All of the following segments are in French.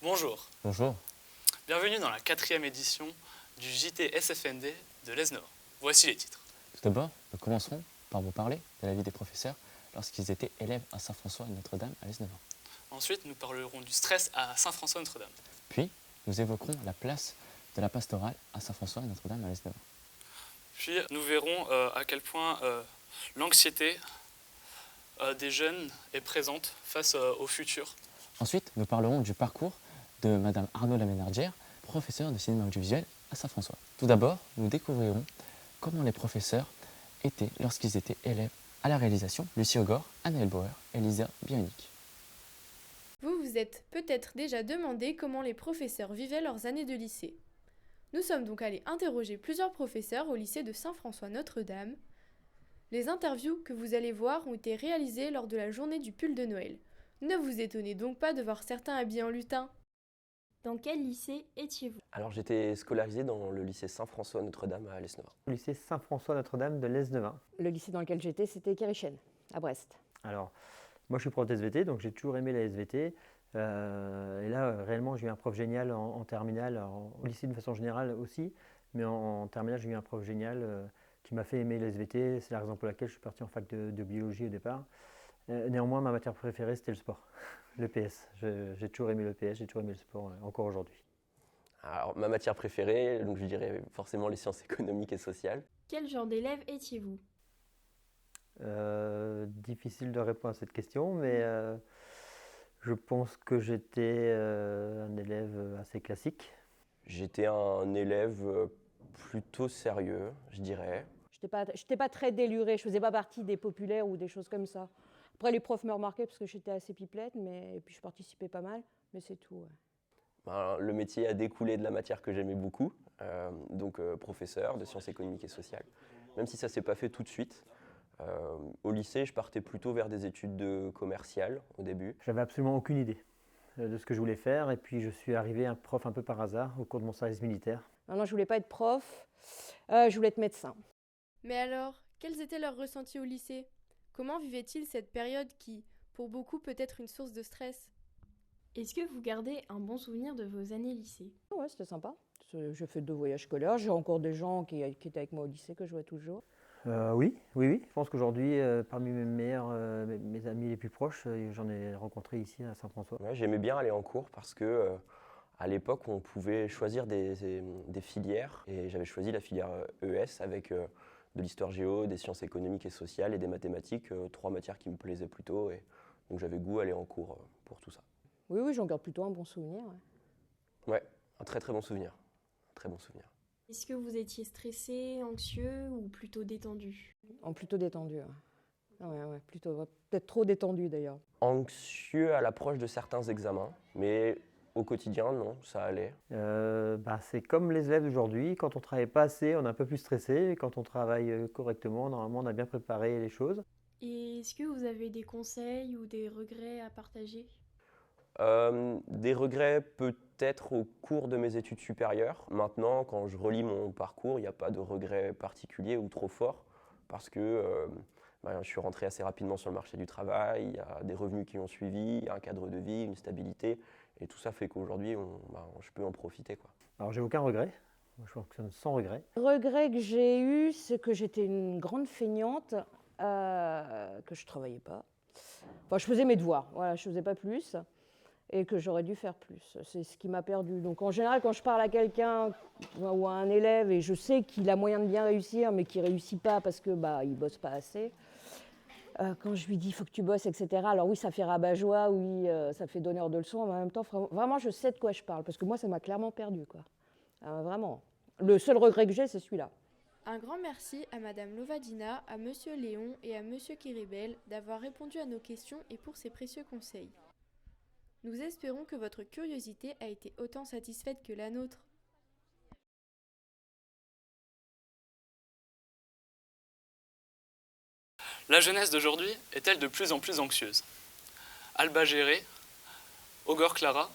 Bonjour, Bonjour. bienvenue dans la 4e édition du JT SFND de l'ESNOA. Voici les titres. Tout d'abord, nous commencerons par vous parler de la vie des professeurs lorsqu'ils étaient élèves à Saint-François et Notre-Dame à l'ES9. Ensuite, nous parlerons du stress à Saint-François-Notre-Dame. Puis, nous évoquerons la place de la pastorale à Saint-François et Notre-Dame à l'ES9. Puis, nous verrons à quel point l'anxiété des jeunes est présente face au futur. Ensuite, nous parlerons du parcours de Madame Arnaud Laménardière, professeure de cinéma audiovisuel à Saint-François. Tout d'abord, nous découvrirons comment les professeurs étaient lorsqu'ils étaient élèves à la réalisation: Lucie Ogor, Anaël Bauer et Lisa Bionic. Vous vous êtes peut-être déjà demandé comment les professeurs vivaient leurs années de lycée. Nous sommes donc allés interroger plusieurs professeurs au lycée de Saint-François-Notre-Dame. Les interviews que vous allez voir ont été réalisées lors de la journée du pull de Noël. Ne vous étonnez donc pas de voir certains habillés en lutin. Dans quel lycée étiez-vous? Alors j'étais scolarisé dans le lycée Saint-François-Notre-Dame à l'ES9. Au lycée Saint-François-Notre-Dame de l'Es-Nevin. Le lycée dans lequel j'étais, c'était Kérichen, à Brest. Alors, moi je suis prof de SVT, donc j'ai toujours aimé la SVT. Et là, réellement, j'ai eu un prof génial en terminale, au lycée de façon générale aussi. Mais en terminale, j'ai eu un prof génial qui m'a fait aimer la SVT. C'est la raison pour laquelle je suis parti en fac de biologie au départ. Néanmoins, ma matière préférée, c'était le sport, le PS. J'ai toujours aimé le PS, j'ai toujours aimé le sport, encore aujourd'hui. Alors ma matière préférée, donc je dirais forcément les sciences économiques et sociales. Quel genre d'élève étiez-vous? Difficile de répondre à cette question, mais je pense que j'étais un élève assez classique. J'étais un élève plutôt sérieux, je dirais. J'étais pas très délurée, je faisais pas partie des populaires ou des choses comme ça. Après, les profs me remarquaient parce que j'étais assez pipelette, et puis je participais pas mal, mais c'est tout. Ouais. Ben, le métier a découlé de la matière que j'aimais beaucoup, donc professeur de sciences économiques et sociales. Même si ça ne s'est pas fait tout de suite. Au lycée, je partais plutôt vers des études commerciales au début. J'avais absolument aucune idée de ce que je voulais faire, et puis je suis arrivé un prof un peu par hasard au cours de mon service militaire. Non, je voulais pas être prof, je voulais être médecin. Mais alors, quels étaient leurs ressentis au lycée? Comment vivaient-ils cette période qui, pour beaucoup, peut être une source de stress? Est-ce que vous gardez un bon souvenir de vos années lycée? Ouais, c'était sympa. J'ai fait 2 voyages scolaires, j'ai encore des gens qui étaient avec moi au lycée que je vois toujours. Oui. Je pense qu'aujourd'hui, parmi mes amis les plus proches, j'en ai rencontré ici à Saint-François. Ouais, j'aimais bien aller en cours parce que à l'époque, on pouvait choisir des filières. Et j'avais choisi la filière ES avec de l'histoire géo, des sciences économiques et sociales et des mathématiques, 3 matières qui me plaisaient plutôt. Et donc j'avais goût à aller en cours pour tout ça. Oui, j'en garde plutôt un bon souvenir. Ouais. Ouais, un très très bon souvenir. Un très bon souvenir. Est-ce que vous étiez stressé, anxieux ou plutôt détendu? Plutôt détendu. Ouais, plutôt, peut-être trop détendu d'ailleurs. Anxieux à l'approche de certains examens, mais au quotidien, non, ça allait. C'est comme les élèves d'aujourd'hui, quand on ne travaille pas assez, on est un peu plus stressé, et quand on travaille correctement, normalement on a bien préparé les choses. Et est-ce que vous avez des conseils ou des regrets à partager? Des regrets peut-être au cours de mes études supérieures. Maintenant, quand je relis mon parcours, il n'y a pas de regrets particuliers ou trop forts parce que je suis rentré assez rapidement sur le marché du travail, il y a des revenus qui ont suivi, il y a un cadre de vie, une stabilité et tout ça fait qu'aujourd'hui, je peux en profiter, quoi. Alors j'ai aucun regret, moi, je fonctionne sans regret. Le regret que j'ai eu, c'est que j'étais une grande feignante, que je travaillais pas. Enfin, je faisais mes devoirs, voilà, je faisais pas plus. Et que j'aurais dû faire plus. C'est ce qui m'a perdu. Donc en général, quand je parle à quelqu'un ou à un élève et je sais qu'il a moyen de bien réussir, mais qu'il ne réussit pas parce qu'il ne bosse pas assez, quand je lui dis « il faut que tu bosses », etc., alors oui, ça fait rabat-joie, oui, ça fait donneur de leçons, mais en même temps, vraiment, je sais de quoi je parle, parce que moi, ça m'a clairement perdu, quoi. Vraiment. Le seul regret que j'ai, c'est celui-là. Un grand merci à Madame Lovadina, à Monsieur Léon et à Monsieur Kéribel d'avoir répondu à nos questions et pour ses précieux conseils. Nous espérons que votre curiosité a été autant satisfaite que la nôtre. La jeunesse d'aujourd'hui est-elle de plus en plus anxieuse? Alba Géré, Ogor Clara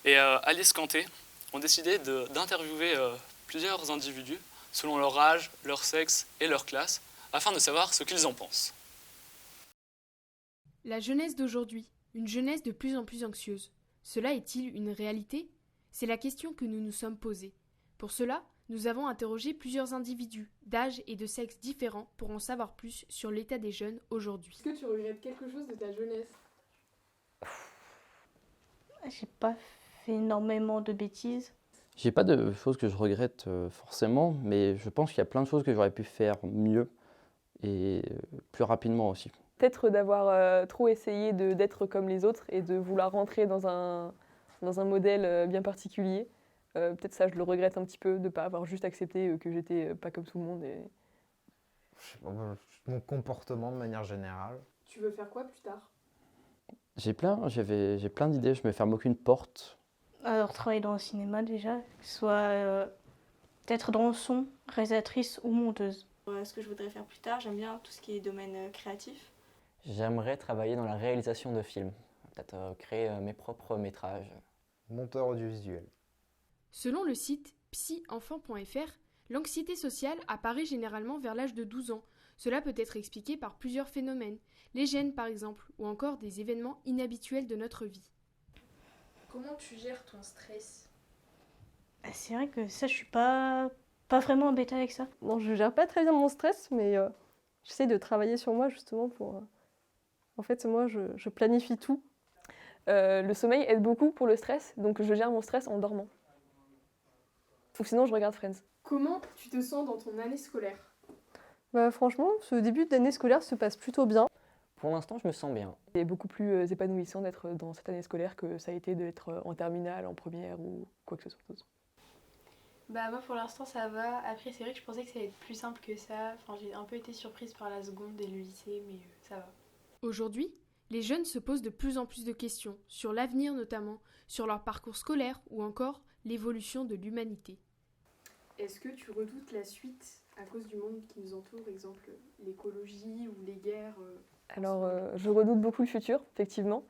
et Alice Kanté ont décidé d'interviewer plusieurs individus selon leur âge, leur sexe et leur classe afin de savoir ce qu'ils en pensent. La jeunesse d'aujourd'hui, une jeunesse de plus en plus anxieuse. Cela est-il une réalité ? C'est la question que nous nous sommes posée. Pour cela, nous avons interrogé plusieurs individus, d'âge et de sexe différents pour en savoir plus sur l'état des jeunes aujourd'hui. Est-ce que tu regrettes quelque chose de ta jeunesse ? J'ai pas fait énormément de bêtises. J'ai pas de choses que je regrette forcément, mais je pense qu'il y a plein de choses que j'aurais pu faire mieux et plus rapidement aussi. Peut-être d'avoir trop essayé d'être comme les autres et de vouloir rentrer dans un modèle bien particulier. Peut-être ça, je le regrette un petit peu, de ne pas avoir juste accepté que j'étais pas comme tout le monde. Mon comportement de manière générale. Tu veux faire quoi plus tard ? J'ai plein d'idées, je me ferme aucune porte. Alors travailler dans le cinéma déjà, soit peut-être dans le son, réalisatrice ou monteuse. Ce que je voudrais faire plus tard, j'aime bien tout ce qui est domaine créatif. J'aimerais travailler dans la réalisation de films, peut-être créer mes propres métrages. Monteur audiovisuel. Selon le site psyenfant.fr, l'anxiété sociale apparaît généralement vers l'âge de 12 ans. Cela peut être expliqué par plusieurs phénomènes, les gènes par exemple, ou encore des événements inhabituels de notre vie. Comment tu gères ton stress ? C'est vrai que ça, je suis pas vraiment embêtée avec ça. Non, je gère pas très bien mon stress, mais j'essaie de travailler sur moi justement pour... En fait, moi, je planifie tout. Le sommeil aide beaucoup pour le stress, donc je gère mon stress en dormant. Ou sinon, je regarde Friends. Comment tu te sens dans ton année scolaire ? Franchement, ce début d'année scolaire se passe plutôt bien. Pour l'instant, je me sens bien. C'est beaucoup plus épanouissant d'être dans cette année scolaire que ça a été d'être en terminale, en première ou quoi que ce soit d'autre. Moi pour l'instant ça va. Après c'est vrai que je pensais que ça allait être plus simple que ça. J'ai un peu été surprise par la seconde et le lycée, mais ça va. Aujourd'hui, les jeunes se posent de plus en plus de questions, sur l'avenir notamment, sur leur parcours scolaire ou encore l'évolution de l'humanité. Est-ce que tu redoutes la suite à cause du monde qui nous entoure, exemple l'écologie ou les guerres Alors, je redoute beaucoup le futur, effectivement.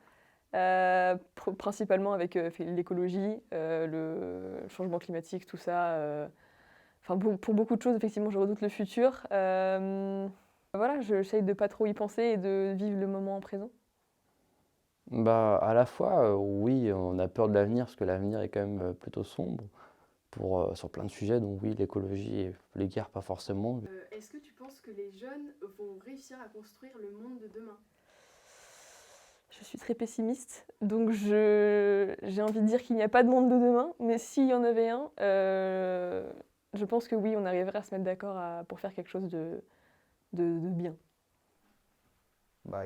Principalement avec l'écologie, le changement climatique, tout ça. Pour beaucoup de choses, effectivement, je redoute le futur. J'essaye de pas trop y penser et de vivre le moment présent. À la fois, oui, on a peur de l'avenir parce que l'avenir est quand même plutôt sombre sur plein de sujets. Donc oui, l'écologie et les guerres, pas forcément. Est-ce que tu penses que les jeunes vont réussir à construire le monde de demain ? Je suis très pessimiste, donc j'ai envie de dire qu'il n'y a pas de monde de demain, mais s'il y en avait un, je pense que oui, on arriverait à se mettre d'accord pour faire quelque chose de bien.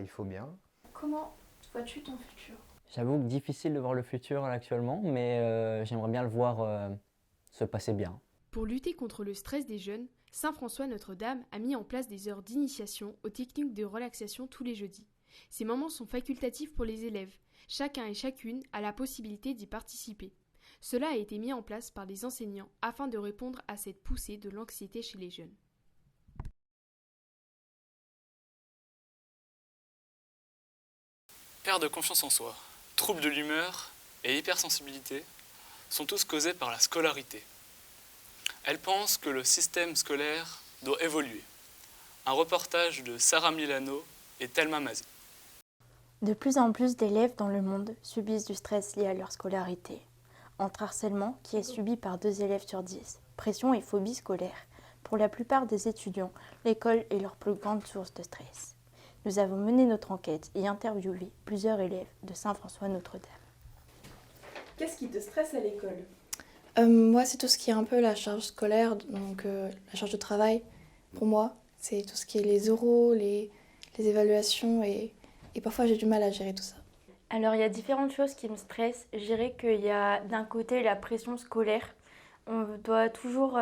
Il faut bien. Comment vois-tu ton futur ? J'avoue que difficile de voir le futur actuellement, mais j'aimerais bien le voir se passer bien. Pour lutter contre le stress des jeunes, Saint-François Notre-Dame a mis en place des heures d'initiation aux techniques de relaxation tous les jeudis. Ces moments sont facultatifs pour les élèves. Chacun et chacune a la possibilité d'y participer. Cela a été mis en place par les enseignants afin de répondre à cette poussée de l'anxiété chez les jeunes. Perte de confiance en soi, troubles de l'humeur et hypersensibilité sont tous causés par la scolarité. Elle pense que le système scolaire doit évoluer. Un reportage de Sarah Milano et Thelma Mazi. De plus en plus d'élèves dans le monde subissent du stress lié à leur scolarité. Entre harcèlement, qui est subi par 2 élèves sur 10, pression et phobie scolaire. Pour la plupart des étudiants, l'école est leur plus grande source de stress. Nous avons mené notre enquête et interviewé plusieurs élèves de Saint-François Notre-Dame. Qu'est-ce qui te stresse à l'école ? Moi, c'est tout ce qui est un peu la charge scolaire, donc la charge de travail. Pour moi, c'est tout ce qui est les oraux, les évaluations et parfois j'ai du mal à gérer tout ça. Alors il y a différentes choses qui me stressent. Je dirais qu'il y a d'un côté la pression scolaire. On doit toujours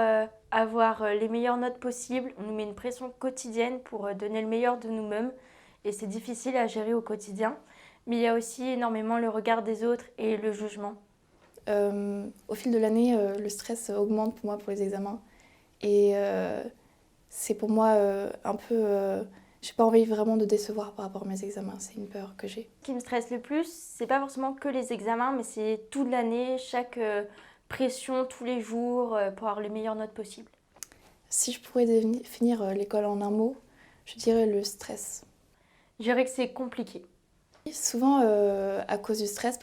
avoir les meilleures notes possibles. On nous met une pression quotidienne pour donner le meilleur de nous-mêmes. Et c'est difficile à gérer au quotidien. Mais il y a aussi énormément le regard des autres et le jugement. Au fil de l'année, le stress augmente pour moi pour les examens. Et c'est pour moi un peu... j'ai pas envie vraiment de décevoir par rapport à mes examens, c'est une peur que j'ai. Ce qui me stresse le plus, c'est pas forcément que les examens, mais c'est toute l'année, chaque pression tous les jours pour avoir les meilleures notes possibles. Si je pourrais définir l'école en un mot, je dirais le stress. Je dirais que c'est compliqué. Souvent, à cause du stress,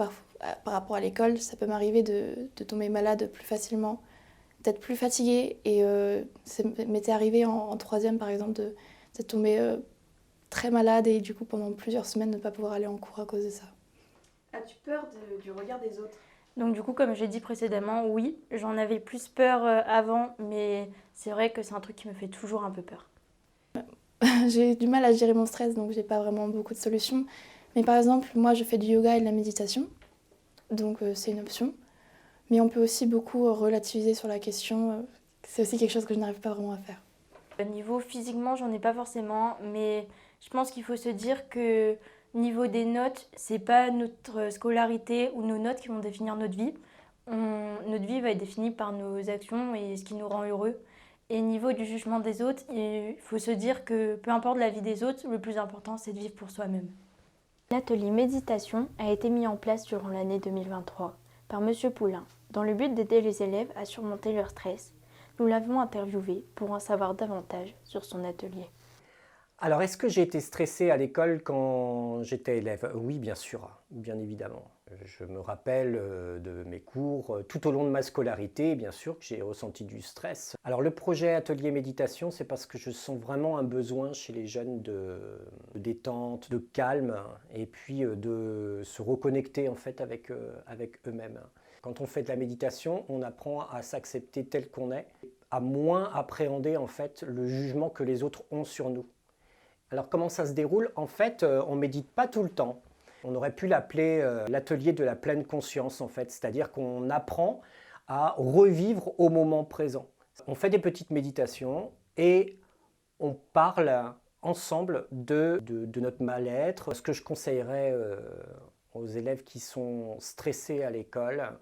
par rapport à l'école, ça peut m'arriver de tomber malade plus facilement, d'être plus fatiguée. Et ça m'était arrivé en troisième, par exemple, de tomber très malade et du coup, pendant plusieurs semaines, ne pas pouvoir aller en cours à cause de ça. As-tu peur du regard des autres? Donc du coup, comme j'ai dit précédemment, oui, j'en avais plus peur avant, mais c'est vrai que c'est un truc qui me fait toujours un peu peur. J'ai du mal à gérer mon stress, donc j'ai pas vraiment beaucoup de solutions. Mais par exemple, moi, je fais du yoga et de la méditation, donc c'est une option. Mais on peut aussi beaucoup relativiser sur la question. C'est aussi quelque chose que je n'arrive pas vraiment à faire. Niveau physiquement, j'en ai pas forcément, mais je pense qu'il faut se dire que niveau des notes, c'est pas notre scolarité ou nos notes qui vont définir notre vie. Notre vie va être définie par nos actions et ce qui nous rend heureux. Et niveau du jugement des autres, il faut se dire que peu importe la vie des autres, le plus important c'est de vivre pour soi-même. L'atelier méditation a été mis en place durant l'année 2023 par M. Poulain, dans le but d'aider les élèves à surmonter leur stress. Nous l'avons interviewé pour en savoir davantage sur son atelier. Alors, est-ce que j'ai été stressé à l'école quand j'étais élève? Oui, bien sûr, bien évidemment. Je me rappelle de mes cours tout au long de ma scolarité, bien sûr que j'ai ressenti du stress. Alors le projet Atelier Méditation, c'est parce que je sens vraiment un besoin chez les jeunes de détente, de calme, et puis de se reconnecter en fait avec eux-mêmes. Quand on fait de la méditation, on apprend à s'accepter tel qu'on est, à moins appréhender en fait le jugement que les autres ont sur nous. Alors comment ça se déroule? En fait, on ne médite pas tout le temps. On aurait pu l'appeler l'atelier de la pleine conscience, en fait. C'est-à-dire qu'on apprend à revivre au moment présent. On fait des petites méditations et on parle ensemble de notre mal-être. Ce que je conseillerais aux élèves qui sont stressés à l'école,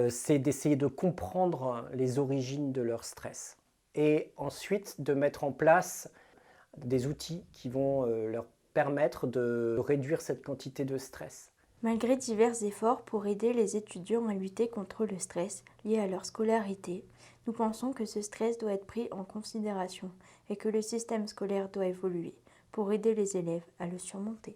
c'est d'essayer de comprendre les origines de leur stress. Et ensuite, de mettre en place des outils qui vont leur permettre de réduire cette quantité de stress. Malgré divers efforts pour aider les étudiants à lutter contre le stress lié à leur scolarité, nous pensons que ce stress doit être pris en considération et que le système scolaire doit évoluer pour aider les élèves à le surmonter.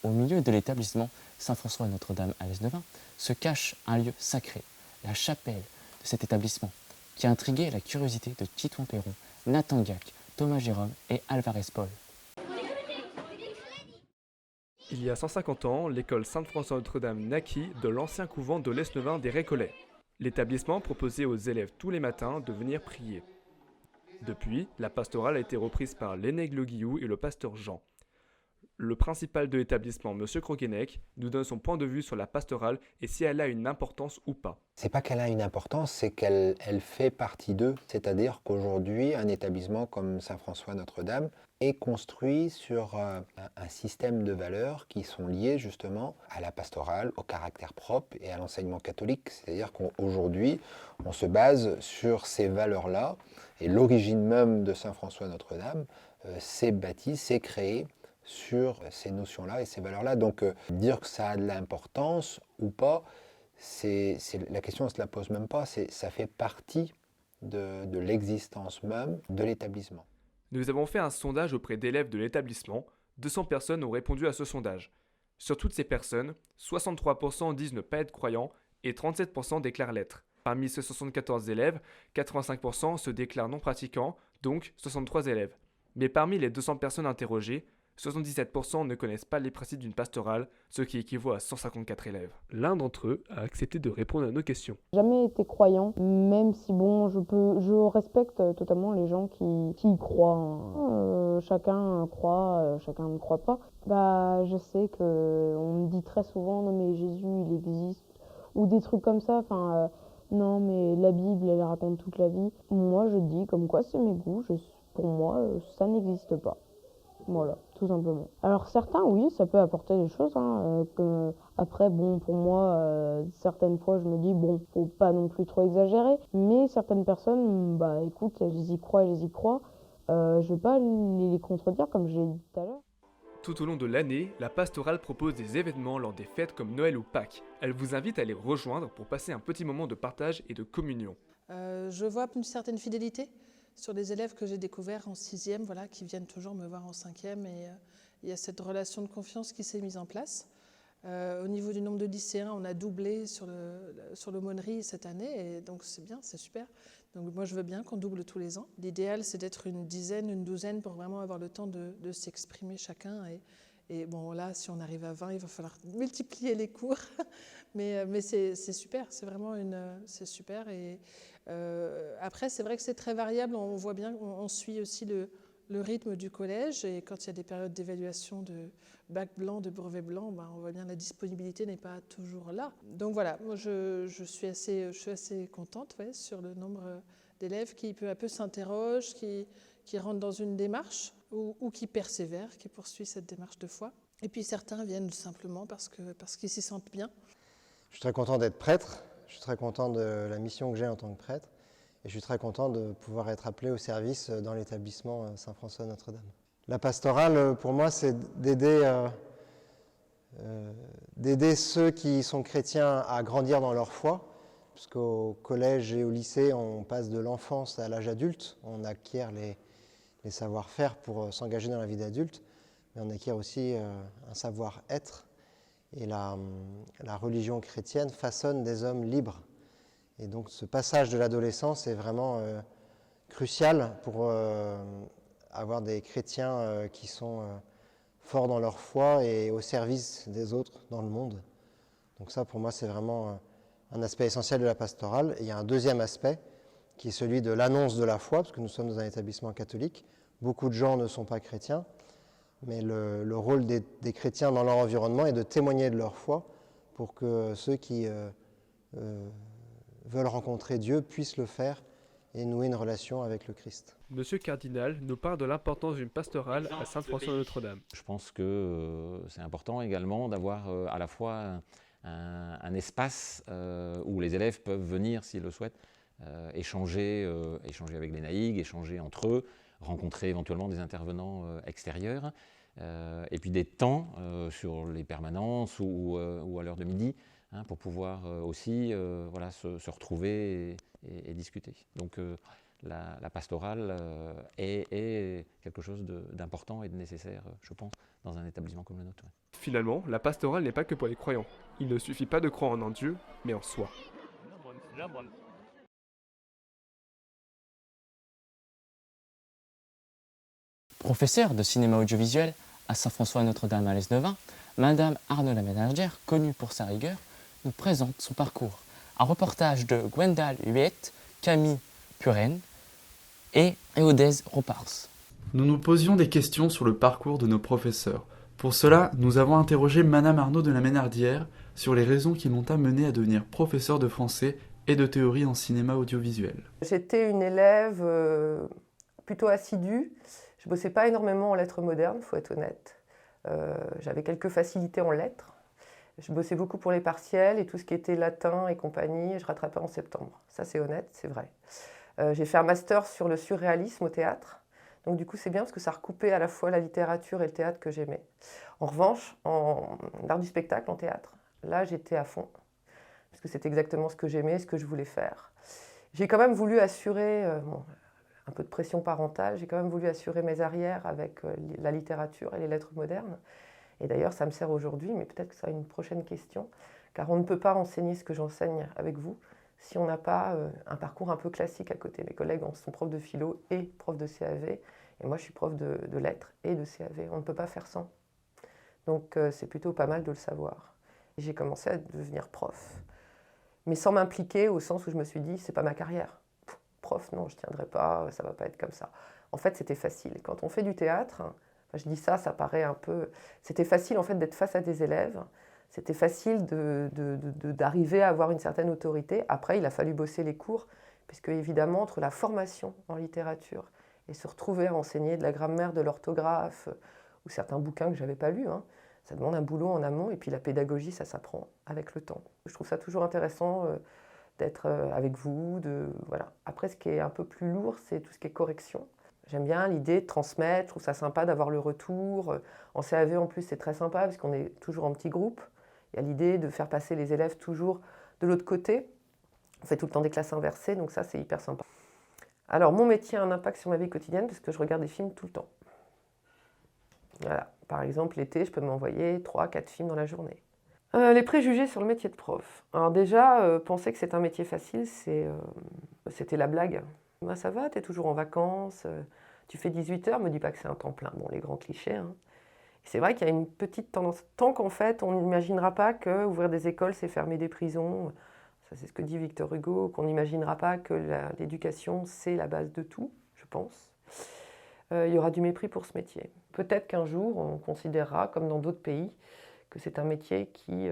Au milieu de l'établissement Saint-François-Notre-Dame à l'Esnevin se cache un lieu sacré, la chapelle de cet établissement, qui a intrigué la curiosité de Titouan Perron, Nathan Gac, Thomas Jérôme et Alvarez Paul. Il y a 150 ans, l'école Saint-François-Notre-Dame naquit de l'ancien couvent de l'Esnevin des Récollets. L'établissement proposait aux élèves tous les matins de venir prier. Depuis, la pastorale a été reprise par l'aîné Le Guillou et le pasteur Jean. Le principal de l'établissement, M. Krogenek, nous donne son point de vue sur la pastorale et si elle a une importance ou pas. C'est pas qu'elle a une importance, c'est qu'elle fait partie d'eux. C'est-à-dire qu'aujourd'hui, un établissement comme Saint-François-Notre-Dame est construit sur un système de valeurs qui sont liées justement à la pastorale, au caractère propre et à l'enseignement catholique. C'est-à-dire qu'aujourd'hui, on se base sur ces valeurs-là et l'origine même de Saint-François-Notre-Dame s'est bâtie, s'est créée sur ces notions-là et ces valeurs-là. Donc dire que ça a de l'importance ou pas, la question ne se la pose même pas, ça fait partie de l'existence même de l'établissement. Nous avons fait un sondage auprès d'élèves de l'établissement. 200 personnes ont répondu à ce sondage. Sur toutes ces personnes, 63% disent ne pas être croyants et 37% déclarent l'être. Parmi ces 74 élèves, 85% se déclarent non pratiquants, donc 63 élèves. Mais parmi les 200 personnes interrogées, 77% ne connaissent pas les principes d'une pastorale, ce qui équivaut à 154 élèves. L'un d'entre eux a accepté de répondre à nos questions. Jamais été croyant, même si bon, je respecte totalement les gens qui y croient. Chacun croit, chacun ne croit pas. Je sais qu'on me dit très souvent non mais Jésus il existe ou des trucs comme ça. Non mais la Bible elle raconte toute la vie. Moi je dis comme quoi c'est mes goûts. Pour moi ça n'existe pas. Voilà, tout simplement. Alors certains, oui, ça peut apporter des choses. Après, bon, pour moi, certaines fois, je me dis, bon, faut pas non plus trop exagérer. Mais certaines personnes, écoute, elles y croient, je vais pas les contredire, comme j'ai dit tout à l'heure. Tout au long de l'année, la pastorale propose des événements lors des fêtes comme Noël ou Pâques. Elle vous invite à les rejoindre pour passer un petit moment de partage et de communion. Je vois une certaine fidélité sur les élèves que j'ai découverts en 6e, qui viennent toujours me voir en 5e. Et il y a cette relation de confiance qui s'est mise en place. Au niveau du nombre de lycéens, on a doublé sur l'aumônerie cette année, et donc c'est bien, c'est super. Donc moi je veux bien qu'on double tous les ans. L'idéal c'est d'être une dizaine, une douzaine pour vraiment avoir le temps de s'exprimer chacun. Et bon là, si on arrive à 20, il va falloir multiplier les cours. mais c'est super, c'est vraiment c'est super. Et après, c'est vrai que c'est très variable. On voit bien, on suit aussi le rythme du collège. Et quand il y a des périodes d'évaluation de bac blanc, de brevet blanc, ben, on voit bien que la disponibilité n'est pas toujours là. Donc voilà, moi je suis assez contente sur le nombre d'élèves qui peu à peu s'interrogent, qui rentrent dans une démarche ou qui persévèrent, qui poursuivent cette démarche de foi. Et puis certains viennent simplement parce qu'ils s'y sentent bien. Je suis très content d'être prêtre, je suis très content de la mission que j'ai en tant que prêtre, et je suis très content de pouvoir être appelé au service dans l'établissement Saint-François Notre-Dame. La pastorale, pour moi, c'est d'aider ceux qui sont chrétiens à grandir dans leur foi, puisqu'au collège et au lycée, on passe de l'enfance à l'âge adulte, on acquiert les savoir-faire pour s'engager dans la vie d'adulte, mais on acquiert aussi un savoir-être. Et la religion chrétienne façonne des hommes libres. Et donc ce passage de l'adolescence est vraiment crucial pour avoir des chrétiens qui sont forts dans leur foi et au service des autres dans le monde. Donc ça, pour moi, c'est vraiment un aspect essentiel de la pastorale. Et il y a un deuxième aspect qui est celui de l'annonce de la foi, parce que nous sommes dans un établissement catholique. Beaucoup de gens ne sont pas chrétiens, mais le rôle des chrétiens dans leur environnement est de témoigner de leur foi pour que ceux qui veulent rencontrer Dieu puissent le faire et nouer une relation avec le Christ. Monsieur Cardinal nous parle de l'importance d'une pastorale à Saint-François-Notre-Dame. Je pense que c'est important également d'avoir à la fois un espace où les élèves peuvent venir, s'ils le souhaitent, échanger avec les naïgs, échanger entre eux, rencontrer éventuellement des intervenants extérieurs, et puis des temps sur les permanences ou à l'heure de midi, pour pouvoir aussi se retrouver et discuter. Donc la pastorale est quelque chose d'important et de nécessaire, je pense, dans un établissement comme le nôtre. Finalement, la pastorale n'est pas que pour les croyants. Il ne suffit pas de croire en un Dieu, mais en soi. Professeure de cinéma audiovisuel à Saint-François-Notre-Dame à l'Est-Nevin, Madame Arnaud la Ménardière, connue pour sa rigueur, nous présente son parcours. Un reportage de Gwendal Huette, Camille Puren et Eodez Ropars. Nous nous posions des questions sur le parcours de nos professeurs. Pour cela, nous avons interrogé Madame Arnaud de la Ménardière sur les raisons qui l'ont amenée à devenir professeure de français et de théorie en cinéma audiovisuel. J'étais une élève plutôt assidue. Je ne bossais pas énormément en lettres modernes, il faut être honnête. J'avais quelques facilités en lettres. Je bossais beaucoup pour les partiels et tout ce qui était latin et compagnie, je rattrapais en septembre. Ça, c'est honnête, c'est vrai. J'ai fait un master sur le surréalisme au théâtre. Donc du coup, c'est bien parce que ça recoupait à la fois la littérature et le théâtre que j'aimais. En revanche, en art du spectacle, en théâtre, là, j'étais à fond. Parce que c'était exactement ce que j'aimais, ce que je voulais faire. J'ai quand même voulu assurer, un peu de pression parentale, j'ai quand même voulu assurer mes arrières avec la littérature et les lettres modernes. Et d'ailleurs, ça me sert aujourd'hui, mais peut-être que ça sera une prochaine question, car on ne peut pas enseigner ce que j'enseigne avec vous si on n'a pas un parcours un peu classique à côté. Mes collègues sont profs de philo et profs de CAV, et moi je suis prof de lettres et de CAV. On ne peut pas faire sans. Donc c'est plutôt pas mal de le savoir. J'ai commencé à devenir prof, mais sans m'impliquer au sens où je me suis dit, c'est pas ma carrière. Prof, non, je ne tiendrai pas, ça ne va pas être comme ça. En fait, c'était facile. Quand on fait du théâtre, je dis ça, ça paraît un peu... C'était facile en fait d'être face à des élèves, c'était facile d'arriver à avoir une certaine autorité. Après, il a fallu bosser les cours, puisque évidemment, entre la formation en littérature et se retrouver à enseigner de la grammaire, de l'orthographe, ou certains bouquins que je n'avais pas lus, ça demande un boulot en amont, et puis la pédagogie, ça s'apprend avec le temps. Je trouve ça toujours intéressant d'être avec vous, voilà. Après, ce qui est un peu plus lourd, c'est tout ce qui est correction. J'aime bien l'idée de transmettre, je trouve ça sympa d'avoir le retour. En CAV, en plus, c'est très sympa parce qu'on est toujours en petits groupes. Il y a l'idée de faire passer les élèves toujours de l'autre côté. On fait tout le temps des classes inversées, donc ça, c'est hyper sympa. Alors, mon métier a un impact sur ma vie quotidienne parce que je regarde des films tout le temps. Voilà. Par exemple, l'été, je peux m'envoyer 3-4 films dans la journée. Les préjugés sur le métier de prof. Alors déjà, penser que c'est un métier facile, c'était la blague. Ben, ça va, tu es toujours en vacances, tu fais 18 heures, me dis pas que c'est un temps plein. Bon, les grands clichés. Hein. C'est vrai qu'il y a une petite tendance. Tant qu'en fait, on n'imaginera pas qu'ouvrir des écoles, c'est fermer des prisons. Ça, c'est ce que dit Victor Hugo, qu'on n'imaginera pas que l'éducation, c'est la base de tout, je pense. Il y aura du mépris pour ce métier. Peut-être qu'un jour, on considérera, comme dans d'autres pays, que c'est un métier qui,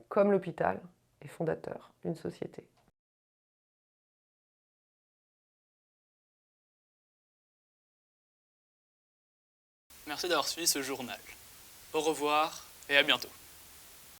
comme l'hôpital, est fondateur d'une société. Merci d'avoir suivi ce journal. Au revoir et à bientôt.